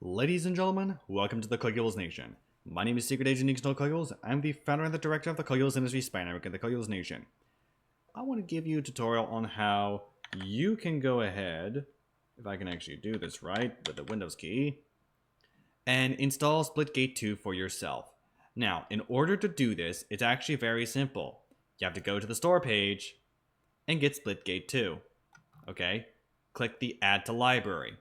Ladies and gentlemen, welcome to the CoculesNation. My name is Secret Agent Ignore Cocules. I'm the founder and the director of the Cocules Industry Spy Network and the CoculesNation. I want to give you a tutorial on how you can go ahead, if I can actually do this right with the Windows key, and install Splitgate 2 for yourself. Now, in order to do this, it's actually very simple. You have to go to the store page and get Splitgate 2. Okay? Click the Add to Library.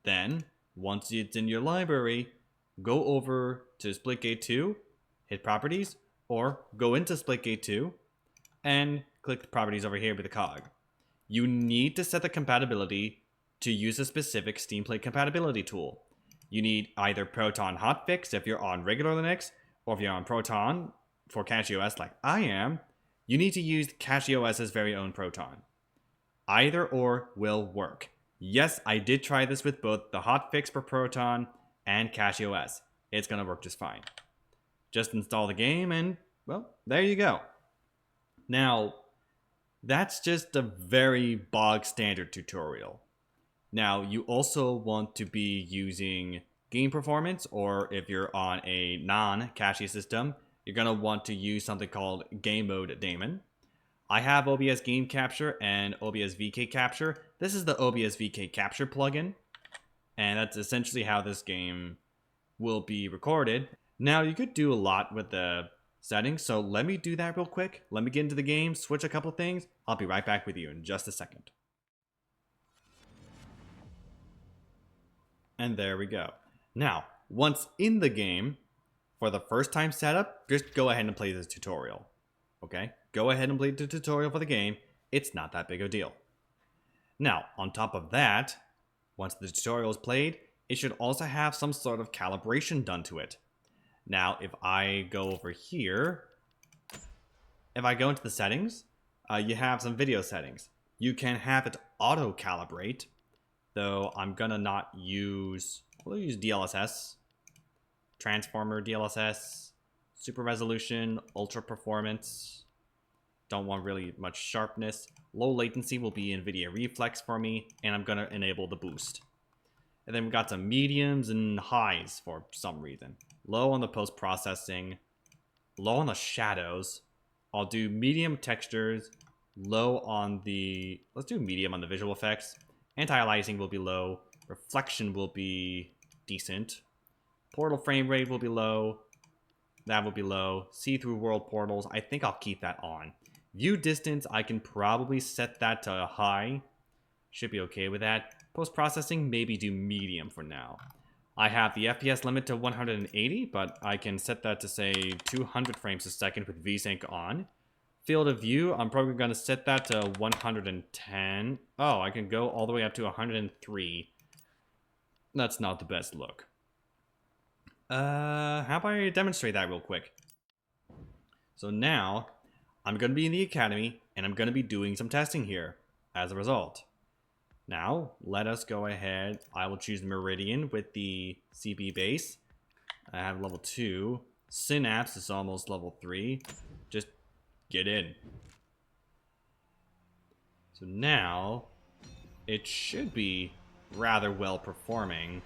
Then, once it's in your library, go over to Splitgate 2, hit Properties, or go into Splitgate 2, and click the Properties over here with the cog. You need to set the compatibility to use a specific Steam Play compatibility tool. You need either Proton Hotfix if you're on regular Linux, or if you're on Proton for CachyOS like I am, you need to use CachyOS's very own Proton. Either or will work. Yes, I did try this with both the hotfix for Proton and CachyOS. It's going to work just fine. Just install the game and, well, there you go. Now, that's just a very bog standard tutorial. Now, you also want to be using game performance, or if you're on a non-Cachy system, you're going to want to use something called Game Mode Daemon. I have OBS Game Capture and OBS VK Capture. This is the OBS VK Capture plugin, and that's essentially how this game will be recorded. Now, you could do a lot with the settings, so let me do that real quick. Let me get into the game, switch a couple things. I'll be right back with you in just a second. And there we go. Now, once in the game, for the first time setup, just go ahead and play this tutorial. Okay? Go ahead and play the tutorial for the game. It's not that big a deal. Now, on top of that, once the tutorial is played, it should also have some sort of calibration done to it. Now, if I go over here, if I go into the settings, you have some video settings. You can have it auto-calibrate, though I'm gonna not use, we'll use DLSS, Transformer DLSS, Super Resolution, Ultra Performance. Don't want really much sharpness. Low latency will be NVIDIA Reflex for me, and I'm gonna enable the boost. And then we got some mediums and highs for some reason. Low on the post-processing, low on the shadows. I'll do medium textures, low on the, let's do medium on the visual effects. Anti-aliasing will be low. Reflection will be decent. Portal frame rate will be low. That will be low. See-through world portals, I think I'll keep that on. View distance, I can probably set that to high. Should be okay with that. Post-processing, maybe do medium for now. I have the FPS limit to 180, but I can set that to, say, 200 frames a second with VSync on. Field of view, I'm probably going to set that to 110. Oh, I can go all the way up to 103. That's not the best look. How about I demonstrate that real quick? So now, I'm going to be in the academy, and I'm going to be doing some testing here as a result. Now, let us go ahead. I will choose Meridian with the CB base. I have level 2. Synapse is almost level 3. Just get in. So now, it should be rather well performing.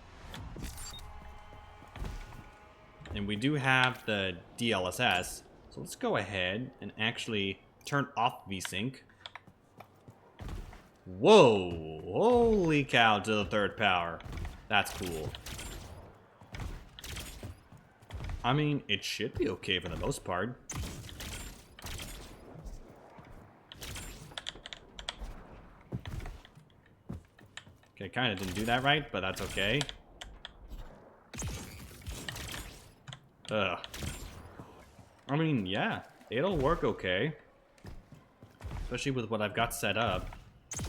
And we do have the DLSS. So let's go ahead and actually turn off VSync. Whoa! Holy cow to the third power. That's cool. I mean, it should be okay for the most part. Okay, kind of didn't do that right, but that's okay. Ugh. I mean, yeah, it'll work okay. Especially with what I've got set up.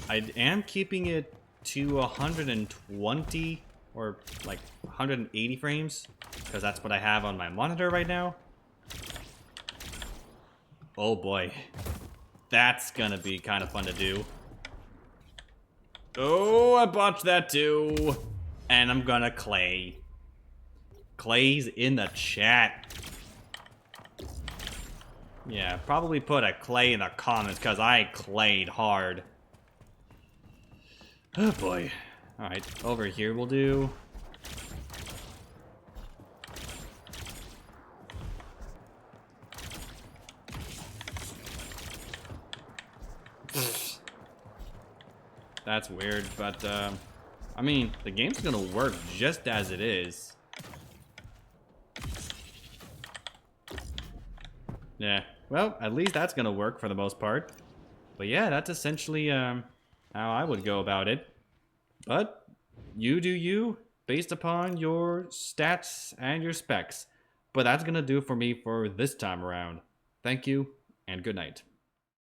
I am keeping it to 120 or like 180 frames, because that's what I have on my monitor right now. Oh boy. That's gonna be kind of fun to do. Oh, I botched that too. And I'm gonna clay. Clay's in the chat. Yeah, probably put a clay in the comments, because I clayed hard. Oh boy. Alright, over here we'll do That's weird, but, I mean, the game's gonna work just as it is. Yeah, well, at least that's gonna work for the most part. But yeah, that's essentially, how I would go about it. But, you do you, based upon your stats and your specs. But that's gonna do for me for this time around. Thank you, and good night.